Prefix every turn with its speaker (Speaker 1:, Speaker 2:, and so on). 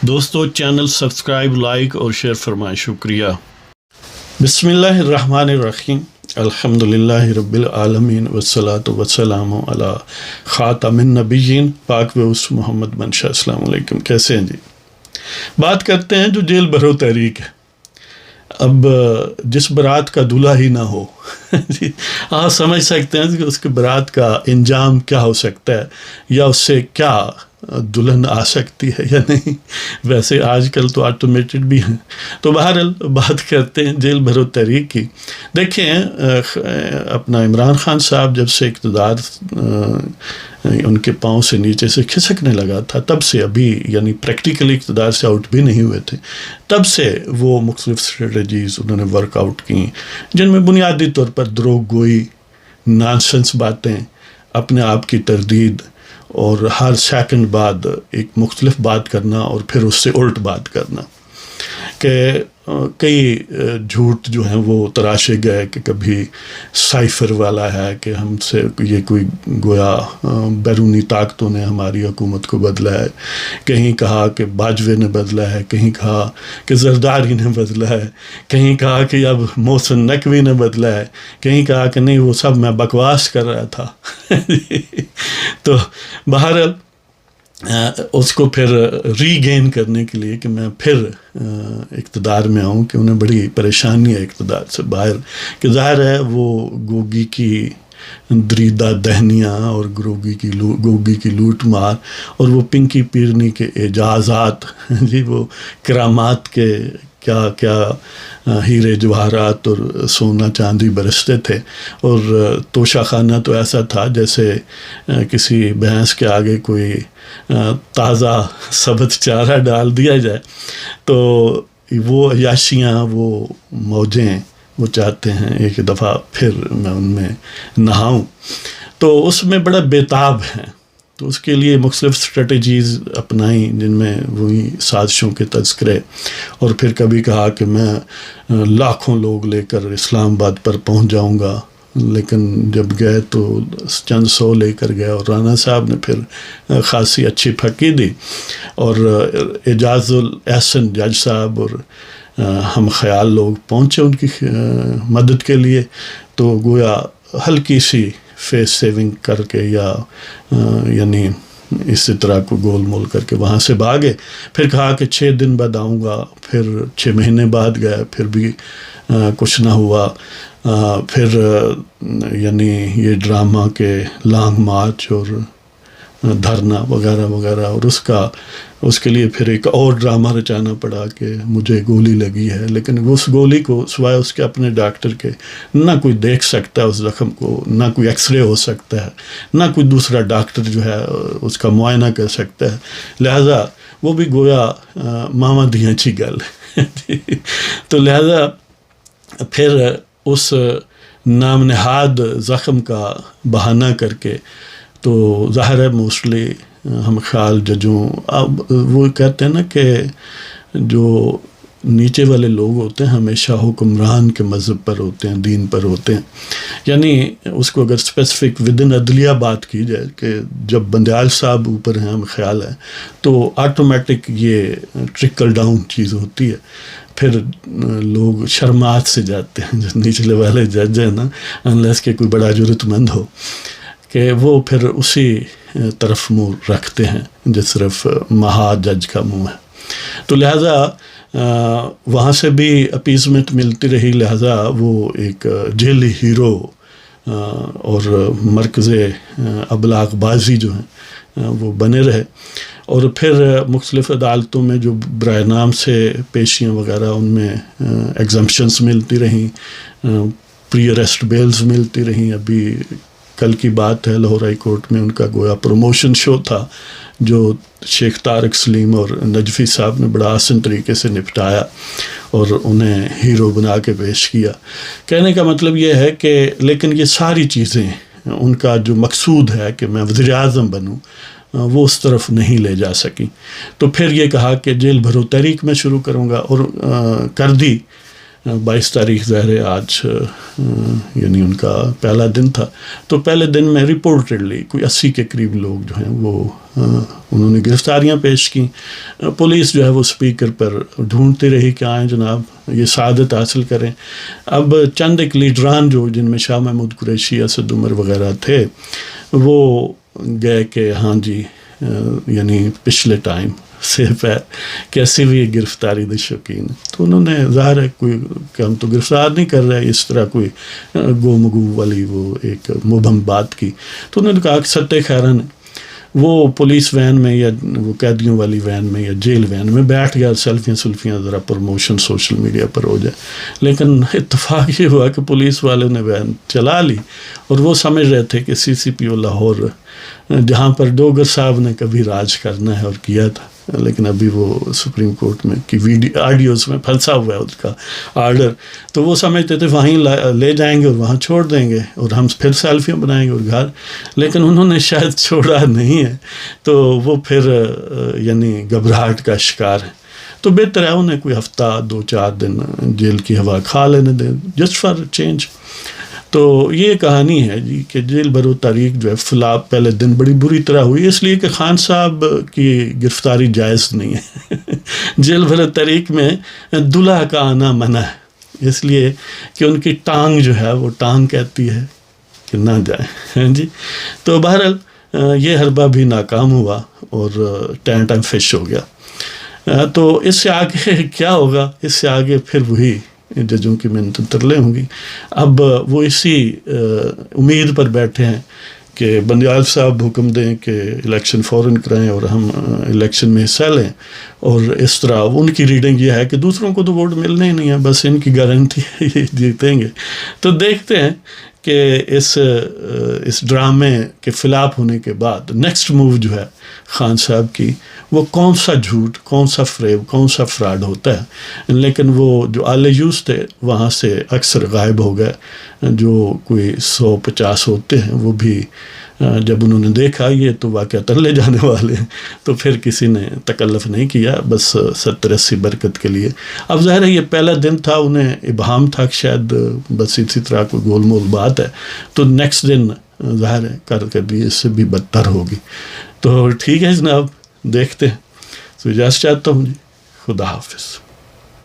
Speaker 1: دوستو channel subscribe like اور share فرمائیں، شکریہ۔ بسم اللہ الرحمن الرحیم، الحمدللہ رب العالمین والصلاة والسلام علی خاتم النبیین پاک وعص محمد منشا۔ السلام علیکم، کیسے ہیں جی؟ بات کرتے ہیں جو جیل بھرو تحریک ہے۔ اب جس برات کا دلہا ہی نہ ہو جی، آپ سمجھ سکتے ہیں کہ اس کے برات کا انجام کیا ہو سکتا ہے، یا اس سے کیا دلہن آ سکتی ہے یا نہیں۔ ویسے آج کل تو آٹومیٹڈ بھی ہیں۔ تو بہرحال بات کرتے ہیں جیل بھرو تحریک کی۔ دیکھیں اپنا عمران خان صاحب جب سے اقتدار ان کے پاؤں سے نیچے سے کھسکنے لگا تھا، تب سے ابھی یعنی پریکٹیکلی اقتدار سے آؤٹ بھی نہیں ہوئے تھے، تب سے وہ مختلف اسٹریٹجیز انہوں نے ورک آؤٹ کی، جن میں بنیادی طور پر دروغ گوئی، نانسنس باتیں، اپنے آپ کی تردید، اور ہر سیکنڈ بعد ایک مختلف بات کرنا اور پھر اس سے الٹ بات کرنا، کہ کئی جھوٹ جو ہیں وہ تراشے گئے کہ کبھی سائفر والا ہے کہ ہم سے یہ کوئی گویا بیرونی طاقتوں نے ہماری حکومت کو بدلا ہے، کہیں کہا کہ باجوے نے بدلا ہے، کہیں کہا کہ زرداری نے بدلا ہے، کہیں کہا کہ اب محسن نقوی نے بدلا ہے، کہیں کہا کہ نہیں وہ سب میں بکواس کر رہا تھا۔ تو بہرحال اس کو پھر ری گین کرنے کے لیے کہ میں پھر اقتدار میں آؤں، کہ انہیں بڑی پریشانی ہے اقتدار سے باہر، کہ ظاہر ہے وہ گوگی کی دریدہ دہنیاں اور گوگی کی لوٹ مار، اور وہ پنکی پیرنی کے اعجازات جی، وہ کرامات کے کیا کیا ہیرے جواہرات اور سونا چاندی برستے تھے، اور توشہ خانہ تو ایسا تھا جیسے کسی بھینس کے آگے کوئی تازہ ثبت چارہ ڈال دیا جائے، تو وہ عیاشیاں، وہ موجیں وہ چاہتے ہیں ایک دفعہ پھر میں ان میں نہاؤں، تو اس میں بڑا بےتاب ہیں۔ تو اس کے لیے مختلف اسٹریٹجیز اپنائیں، جن میں وہی سازشوں کے تذکرے، اور پھر کبھی کہا کہ میں لاکھوں لوگ لے کر اسلام آباد پر پہنچ جاؤں گا، لیکن جب گئے تو چند سو لے کر گئے، اور رانا صاحب نے پھر خاصی اچھی پھکی دی، اور اعجاز الاحسن جج صاحب اور ہم خیال لوگ پہنچے ان کی مدد کے لیے، تو گویا ہلکی سی فیس سیونگ کر کے یا یعنی اسی طرح کو گول مول کر کے وہاں سے بھاگے، پھر کہا کہ 6 دن بعد آؤں گا، پھر 6 مہینے بعد گئے، پھر بھی کچھ نہ ہوا، پھر یعنی یہ ڈرامہ کے لانگ مارچ اور دھرنا وغیرہ وغیرہ، اور اس کے لیے پھر ایک اور ڈرامہ رچانا پڑا کہ مجھے گولی لگی ہے، لیکن اس گولی کو سوائے اس کے اپنے ڈاکٹر کے نہ کوئی دیکھ سکتا ہے، اس زخم کو نہ کوئی ایکس رے ہو سکتا ہے، نہ کوئی دوسرا ڈاکٹر جو ہے اس کا معائنہ کر سکتا ہے، لہذا وہ بھی گویا ماما دیاں چی گل۔ تو لہذا پھر اس نام نہاد زخم کا بہانہ کر کے، تو ظاہر ہے موسٹلی ہم خیال ججوں، اب وہ کہتے ہیں نا کہ جو نیچے والے لوگ ہوتے ہیں ہمیشہ حکمران کے مذہب پر ہوتے ہیں، دین پر ہوتے ہیں، یعنی اس کو اگر اسپیسیفک ودن عدلیہ بات کی جائے کہ جب بندیال صاحب اوپر ہیں، ہم خیال ہے، تو آٹومیٹک یہ ٹرکل ڈاؤن چیز ہوتی ہے، پھر لوگ شرمات سے جاتے ہیں، جو نیچلے والے جج ہیں نا، انلیس کہ کوئی بڑا جرت مند ہو، کہ وہ پھر اسی طرف منہ رکھتے ہیں جس طرف مہا جج کا منہ ہے۔ تو لہٰذا وہاں سے بھی اپیزمنٹ ملتی رہی، لہٰذا وہ ایک جیلی ہیرو اور مرکز ابلاغ بازی جو ہیں وہ بنے رہے، اور پھر مختلف عدالتوں میں جو برائے نام سے پیشیاں وغیرہ، ان میں ایگزمپشنز ملتی رہیں، پری اریسٹ بیلز ملتی رہیں۔ ابھی کل کی بات ہے، لاہور ہائی کورٹ میں ان کا گویا پروموشن شو تھا، جو شیخ طارق سلیم اور نجفی صاحب نے بڑا آسن طریقے سے نپٹایا اور انہیں ہیرو بنا کے پیش کیا۔ کہنے کا مطلب یہ ہے کہ لیکن یہ ساری چیزیں ان کا جو مقصود ہے کہ میں وزیر اعظم بنوں، وہ اس طرف نہیں لے جا سکی۔ تو پھر یہ کہا کہ جیل بھرو تحریک میں شروع کروں گا، اور کر دی 22 تاریخ ظاہر ہے آج یعنی ان کا پہلا دن تھا، تو پہلے دن میں رپورٹڈلی کوئی 80 کے قریب لوگ جو ہیں وہ انہوں نے گرفتاریاں پیش کی. پولیس جو ہے وہ اسپیکر پر ڈھونڈتی رہی کہ آئیں جناب یہ سعادت حاصل کریں. اب چند ایک لیڈران جو جن میں شاہ محمود قریشی، اسد عمر وغیرہ تھے، وہ گئے کہ ہاں جی یعنی پچھلے ٹائم سے پیر کیسی بھی گرفتاری دے شوقین. تو انہوں نے ظاہر ہے کوئی کہ ہم تو گرفتار نہیں کر رہے، اس طرح کوئی گو مگو والی وہ ایک مبہم بات کی. تو انہوں نے کہا کہ ستہ خیرن وہ پولیس وین میں یا وہ قیدیوں والی وین میں یا جیل وین میں بیٹھ گیا، سیلفیاں ذرا پروموشن سوشل میڈیا پر ہو جائے. لیکن اتفاق یہ ہوا کہ پولیس والے نے وین چلا لی اور وہ سمجھ رہے تھے کہ CCPO لاہور جہاں پر ڈوگر صاحب نے کبھی راج کرنا ہے اور کیا تھا، لیکن ابھی وہ سپریم کورٹ میں کی آڈیوز میں پھنسا ہوا ہے اس کا آرڈر، تو وہ سمجھتے تھے وہیں لے جائیں گے اور وہاں چھوڑ دیں گے اور ہم پھر سیلفیاں بنائیں گے اور گھر. لیکن انہوں نے شاید چھوڑا نہیں ہے، تو وہ پھر یعنی گھبراہٹ کا شکار ہے. تو بہتر ہے انہیں کوئی ہفتہ 2-4 دن جیل کی ہوا کھا لینے دیں، جسٹ فار چینج. تو یہ کہانی ہے جی کہ جیل بھرو تاریخ جو ہے فلاب پہلے دن بڑی بری طرح ہوئی، اس لیے کہ خان صاحب کی گرفتاری جائز نہیں ہے. جیل بھرو تاریخ میں دلہا کا آنا منع ہے، اس لیے کہ ان کی ٹانگ جو ہے وہ ٹانگ کہتی ہے کہ نہ جائیں جی. تو بہرحال یہ حربہ بھی ناکام ہوا اور ٹائم فش ہو گیا. تو اس سے آگے کیا ہوگا؟ اس سے آگے پھر وہی ججوں کی محنت ترلے ہوں گی. اب وہ اسی امید پر بیٹھے ہیں کہ بندیال صاحب حکم دیں کہ الیکشن فوراً کرائیں اور ہم الیکشن میں حصہ لیں. اور اس طرح ان کی ریڈنگ یہ ہے کہ دوسروں کو تو ووٹ ملنے ہی نہیں ہے، بس ان کی گارنٹی ہے یہ جیتیں گے. تو دیکھتے ہیں کہ اس ڈرامے کے فلاپ ہونے کے بعد نیکسٹ موو جو ہے خان صاحب کی وہ کون سا جھوٹ، کون سا فریب، کون سا فراڈ ہوتا ہے. لیکن وہ جو آل یوز تھے وہاں سے اکثر غائب ہو گئے، جو کوئی 150 ہوتے ہیں وہ بھی جب انہوں نے دیکھا یہ تو واقعہ لے جانے والے ہیں تو پھر کسی نے تکلف نہیں کیا، بس 70-80 برکت کے لیے. اب ظاہر ہے یہ پہلا دن تھا، انہیں ابہام تھا کہ شاید بس اسی طرح کوئی گول مول بات ہے، تو نیکسٹ دن ظاہر ہے کارکردگی اس سے بھی بدتر ہوگی. تو ٹھیک ہے جناب، دیکھتے ہیں. تو اجازت چاہتا ہوں جی، خدا حافظ.